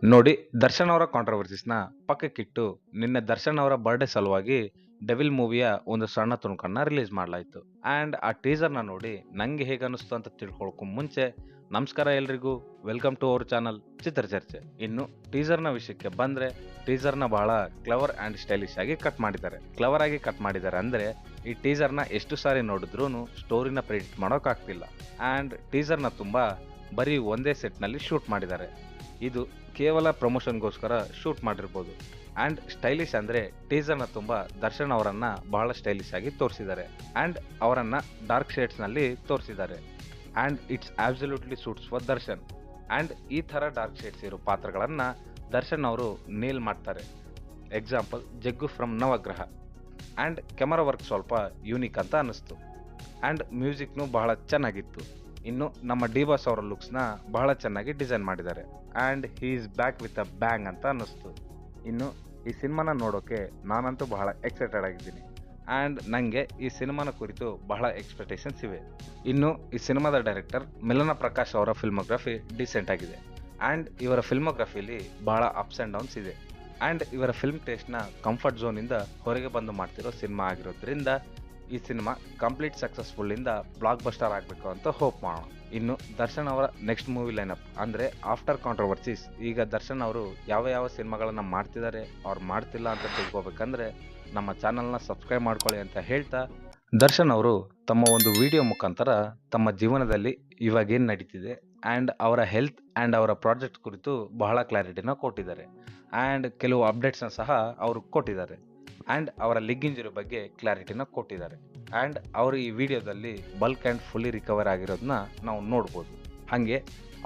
ನೋಡಿ, ದರ್ಶನ್ ಅವರ ಕಾಂಟ್ರವರ್ಸೀಸ್ನ ಪಕ್ಕಕ್ಕಿಟ್ಟು ನಿನ್ನೆ ದರ್ಶನ್ ಅವರ ಬರ್ಡೇ ಸಲುವಾಗಿ ಡೆವಿಲ್ ಮೂವಿಯ ಒಂದು ಸಣ್ಣ ತುಣುಕನ್ನ ರಿಲೀಸ್ ಮಾಡಲಾಯಿತು. ಆ್ಯಂಡ್ ಆ ಟೀಸರ್ನ ನೋಡಿ ನಂಗೆ ಹೇಗೆ ಅನಿಸ್ತು ಅಂತ ತಿಳ್ಕೊಳಕ್ಕೂ ಮುಂಚೆ ನಮಸ್ಕಾರ ಎಲ್ರಿಗೂ, ವೆಲ್ಕಮ್ ಟು ಅವರ್ ಚಾನಲ್ ಚಿತ್ರಚರ್ಚೆ. ಇನ್ನು ಟೀಸರ್ನ ವಿಷಯಕ್ಕೆ ಬಂದ್ರೆ, ಟೀಸರ್ನ ಬಹಳ ಕ್ಲವರ್ ಆ್ಯಂಡ್ ಸ್ಟೈಲಿಶ್ ಆಗಿ ಕಟ್ ಮಾಡಿದ್ದಾರೆ. ಕ್ಲವರ್ ಆಗಿ ಕಟ್ ಮಾಡಿದ್ದಾರೆ ಅಂದರೆ ಈ ಟೀಸರ್ನ ಎಷ್ಟು ಸಾರಿ ನೋಡಿದ್ರೂ ಸ್ಟೋರಿನ ಪ್ರೆಡಿಕ್ಟ್ ಮಾಡೋಕ್ಕಾಗ್ತಿಲ್ಲ. ಆ್ಯಂಡ್ ಟೀಸರ್ನ ತುಂಬ ಬರೀ ಒಂದೇ ಸೆಟ್ನಲ್ಲಿ ಶೂಟ್ ಮಾಡಿದ್ದಾರೆ. ಇದು ಕೇವಲ ಪ್ರಮೋಷನ್ಗೋಸ್ಕರ ಶೂಟ್ ಮಾಡಿರ್ಬೋದು. ಆ್ಯಂಡ್ ಸ್ಟೈಲಿಶ್ ಅಂದರೆ ಟೀಸರ್ನ ತುಂಬ ದರ್ಶನ್ ಅವರನ್ನ ಬಹಳ ಸ್ಟೈಲಿಶ್ ಆಗಿ ತೋರಿಸಿದ್ದಾರೆ. ಆ್ಯಂಡ್ ಅವರನ್ನ ಡಾರ್ಕ್ ಶೇಡ್ಸ್ನಲ್ಲಿ ತೋರಿಸಿದ್ದಾರೆ. And it's absolutely suits for Darshan. And ಈ ಥರ ಡಾರ್ಕ್ ಶೇಡ್ಸ್ ಇರೋ ಪಾತ್ರಗಳನ್ನು ದರ್ಶನ್ ಅವರು ನೇಲ್ ಮಾಡ್ತಾರೆ. Example Jaggu from Navagraha. And camera work ಸ್ವಲ್ಪ ಯೂನಿಕ್ ಅಂತ ಅನ್ನಿಸ್ತು. ಆ್ಯಂಡ್ ಮ್ಯೂಸಿಕ್ನು ಬಹಳ ಚೆನ್ನಾಗಿತ್ತು. ಇನ್ನು ನಮ್ಮ ಡಿ ಬಾಸ್ ಅವರ ಲುಕ್ಸ್ನ ಬಹಳ ಚೆನ್ನಾಗಿ ಡಿಸೈನ್ ಮಾಡಿದ್ದಾರೆ. And he is back with a bang ಅಂತ ಅನ್ನಿಸ್ತು. ಇನ್ನು ಈ ಸಿನಿಮಾನ ನೋಡೋಕೆ ನಾನಂತೂ ಬಹಳ ಎಕ್ಸೈಟೆಡ್ ಆಗಿದ್ದೀನಿ. ಆ್ಯಂಡ್ ನನಗೆ ಈ ಸಿನಿಮಾನ ಕುರಿತು ಬಹಳ ಎಕ್ಸ್ಪೆಕ್ಟೇಷನ್ಸ್ ಇವೆ. ಇನ್ನು ಈ ಸಿನಿಮಾದ ಡೈರೆಕ್ಟರ್ ಮಿಲನ ಪ್ರಕಾಶ್ ಅವರ ಫಿಲ್ಮೋಗ್ರಫಿ ಡಿಸೆಂಟ್ ಆಗಿದೆ. ಆ್ಯಂಡ್ ಇವರ ಫಿಲ್ಮೋಗ್ರಫಿಲಿ ಬಹಳ ಅಪ್ಸ್ ಆ್ಯಂಡ್ ಡೌನ್ಸ್ ಇದೆ. ಆ್ಯಂಡ್ ಇವರ ಫಿಲ್ಮ್ ಟೇಸ್ಟ್ನ ಕಂಫರ್ಟ್ ಝೋನಿಂದ ಹೊರಗೆ ಬಂದು ಮಾಡ್ತಿರೋ ಸಿನಿಮಾ ಆಗಿರೋದ್ರಿಂದ ಈ ಸಿನಿಮಾ ಕಂಪ್ಲೀಟ್ ಸಕ್ಸಸ್ಫುಲ್ಲಿಂದ ಬ್ಲಾಕ್ ಬಸ್ಟರ್ ಆಗಬೇಕು ಅಂತ ಹೋಪ್ ಮಾಡೋಣ. ಇನ್ನು ದರ್ಶನ್ ಅವರ ನೆಕ್ಸ್ಟ್ ಮೂವಿ ಲೈನಪ್ ಅಂದರೆ ಆಫ್ಟರ್ ಕಾಂಟ್ರವರ್ಸೀಸ್, ಈಗ ದರ್ಶನ್ ಅವರು ಯಾವ ಯಾವ ಸಿನಿಮಾಗಳನ್ನು ಮಾಡ್ತಿದ್ದಾರೆ ಅವ್ರು ಮಾಡ್ತಿಲ್ಲ ಅಂತ ತಿಳ್ಕೊಬೇಕಂದ್ರೆ ನಮ್ಮ ಚಾನಲ್ನ ಸಬ್ಸ್ಕ್ರೈಬ್ ಮಾಡ್ಕೊಳ್ಳಿ ಅಂತ ಹೇಳ್ತಾ, ದರ್ಶನ್ ಅವರು ತಮ್ಮ ಒಂದು ವಿಡಿಯೋ ಮುಖಾಂತರ ತಮ್ಮ ಜೀವನದಲ್ಲಿ ಇವಾಗೇನು ನಡೀತಿದೆ ಆ್ಯಂಡ್ ಅವರ ಹೆಲ್ತ್ ಆ್ಯಂಡ್ ಅವರ ಪ್ರಾಜೆಕ್ಟ್ ಕುರಿತು ಬಹಳ ಕ್ಲಾರಿಟಿನ ಕೊಟ್ಟಿದ್ದಾರೆ. ಆ್ಯಂಡ್ ಕೆಲವು ಅಪ್ಡೇಟ್ಸ್ನ ಸಹ ಅವರು ಕೊಟ್ಟಿದ್ದಾರೆ. ಆ್ಯಂಡ್ ಅವರ ಲೆಗ್ ಇಂಜುರಿ ಬಗ್ಗೆ ಕ್ಲಾರಿಟಿನ ಕೊಟ್ಟಿದ್ದಾರೆ. ಆ್ಯಂಡ್ ಅವರು ಈ ವಿಡಿಯೋದಲ್ಲಿ ಬಲ್ಕ್ ಆ್ಯಂಡ್ ಫುಲ್ಲಿ ರಿಕವರ್ ಆಗಿರೋದನ್ನ ನಾವು ನೋಡ್ಬೋದು. ಹಾಗೆ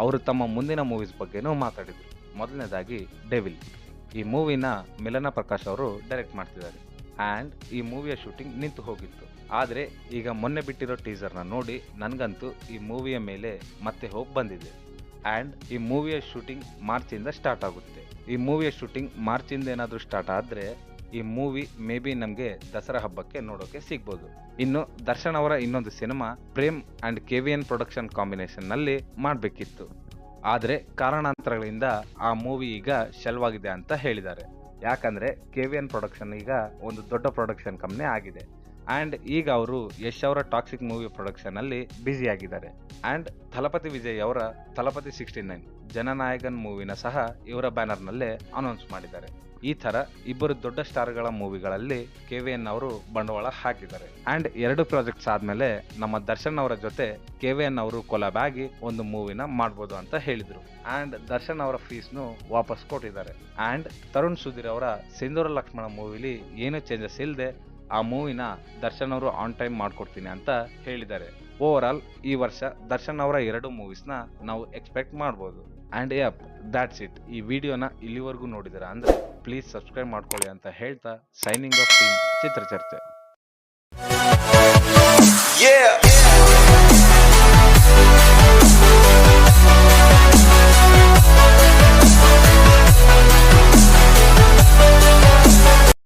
ಅವರು ತಮ್ಮ ಮುಂದಿನ ಮೂವೀಸ್ ಬಗ್ಗೆನೂ ಮಾತಾಡಿದರು. ಮೊದಲನೇದಾಗಿ ಡೆವಿಲ್. ಈ ಮೂವಿನ ಮಿಲನ ಪ್ರಕಾಶ್ ಅವರು ಡೈರೆಕ್ಟ್ ಮಾಡ್ತಿದ್ದಾರೆ. ಆ್ಯಂಡ್ ಈ ಮೂವಿಯ ಶೂಟಿಂಗ್ ನಿಂತು ಹೋಗಿತ್ತು. ಆದರೆ ಈಗ ಮೊನ್ನೆ ಬಿಟ್ಟಿರೋ ಟೀಸರ್ನ ನೋಡಿ ನನಗಂತೂ ಈ ಮೂವಿಯ ಮೇಲೆ ಮತ್ತೆ ಹೋಪ್ ಬಂದಿದೆ. ಆ್ಯಂಡ್ ಈ ಮೂವಿಯ ಶೂಟಿಂಗ್ ಮಾರ್ಚಿಂದ ಸ್ಟಾರ್ಟ್ ಆಗುತ್ತೆ. ಈ ಮೂವಿಯ ಶೂಟಿಂಗ್ ಮಾರ್ಚಿಂದ ಏನಾದರೂ ಸ್ಟಾರ್ಟ್ ಆದರೆ ಈ ಮೂವಿ ಮೇ ಬಿ ನಮಗೆ ದಸರಾ ಹಬ್ಬಕ್ಕೆ ನೋಡೋಕೆ ಸಿಗ್ಬೋದು. ಇನ್ನು ದರ್ಶನ್ ಅವರ ಇನ್ನೊಂದು cinema Prem and KVN production ಕಾಂಬಿನೇಷನ್ನಲ್ಲಿ ಮಾಡಬೇಕಿತ್ತು. ಆದರೆ ಕಾರಣಾಂತರಗಳಿಂದ ಆ ಮೂವಿ ಈಗ ಶೆಲ್ವಾಗಿದೆ ಅಂತ ಹೇಳಿದ್ದಾರೆ. ಯಾಕಂದರೆ KVN ಪ್ರೊಡಕ್ಷನ್ ಈಗ ಒಂದು ದೊಡ್ಡ ಪ್ರೊಡಕ್ಷನ್ ಕಂಪ್ನಿ ಆಗಿದೆ. ಆ್ಯಂಡ್ ಈಗ ಅವರು ಯಶ್ ಅವರ ಟಾಕ್ಸಿಕ್ ಮೂವಿ ಪ್ರೊಡಕ್ಷನಲ್ಲಿ ಬ್ಯುಸಿ ಆಗಿದ್ದಾರೆ. ಆ್ಯಂಡ್ ಥಲಪತಿ ವಿಜಯ್ ಅವರ ಥಲಪತಿ 69 ಜನನಾಯಕನ್ ಮೂವಿನ ಸಹ ಇವರ ಬ್ಯಾನರ್ನಲ್ಲೇ ಅನೌನ್ಸ್ ಮಾಡಿದ್ದಾರೆ. ಈ ಥರ ಇಬ್ಬರು ದೊಡ್ಡ ಸ್ಟಾರ್ಗಳ ಮೂವಿಗಳಲ್ಲಿ KVN ಅವರು ಬಂಡವಾಳ ಹಾಕಿದ್ದಾರೆ. ಆ್ಯಂಡ್ 2 ಪ್ರಾಜೆಕ್ಟ್ಸ್ ಆದಮೇಲೆ ನಮ್ಮ ದರ್ಶನ್ ಅವರ ಜೊತೆ KVN ಅವರು ಕೊಲಾಬ್ ಆಗಿ ಒಂದು ಮೂವಿನ ಮಾಡ್ಬೋದು ಅಂತ ಹೇಳಿದರು. ಆ್ಯಂಡ್ ದರ್ಶನ್ ಅವರ ಫೀಸ್ನು ವಾಪಸ್ ಕೊಟ್ಟಿದ್ದಾರೆ. ಆ್ಯಂಡ್ ತರುಣ್ ಸುಧೀರ್ ಅವರ ಸಿಂಧೂರ ಲಕ್ಷ್ಮಣ ಮೂವಿಲಿ ಏನೂ ಚೇಂಜಸ್ ಇಲ್ಲದೆ ಆ ಮೂವಿನ ದರ್ಶನ್ ಅವರು ಆನ್ ಟೈಮ್ ಮಾಡ್ಕೊಡ್ತೀನಿ ಅಂತ ಹೇಳಿದ್ದಾರೆ. ಓವರ್ ಆಲ್ ಈ ವರ್ಷ ದರ್ಶನ್ ಅವರ 2 ಮೂವೀಸ್ನ ನಾವು ಎಕ್ಸ್ಪೆಕ್ಟ್ ಮಾಡ್ಬೋದು. And yup, that's it. ಈ ವಿಡಿಯೋನ ಇಲ್ಲಿವರೆಗೂ ನೋಡಿದ್ದೀರಾ ಅಂದರೆ ಪ್ಲೀಸ್ ಸಬ್ಸ್ಕ್ರೈಬ್ ಮಾಡ್ಕೊಳ್ಳಿ ಅಂತ ಹೇಳ್ತಾ, ಸೈನಿಂಗ್ ಆಫ್ ಟೀಮ್ ಚಿತ್ರಚರ್ಚೆ.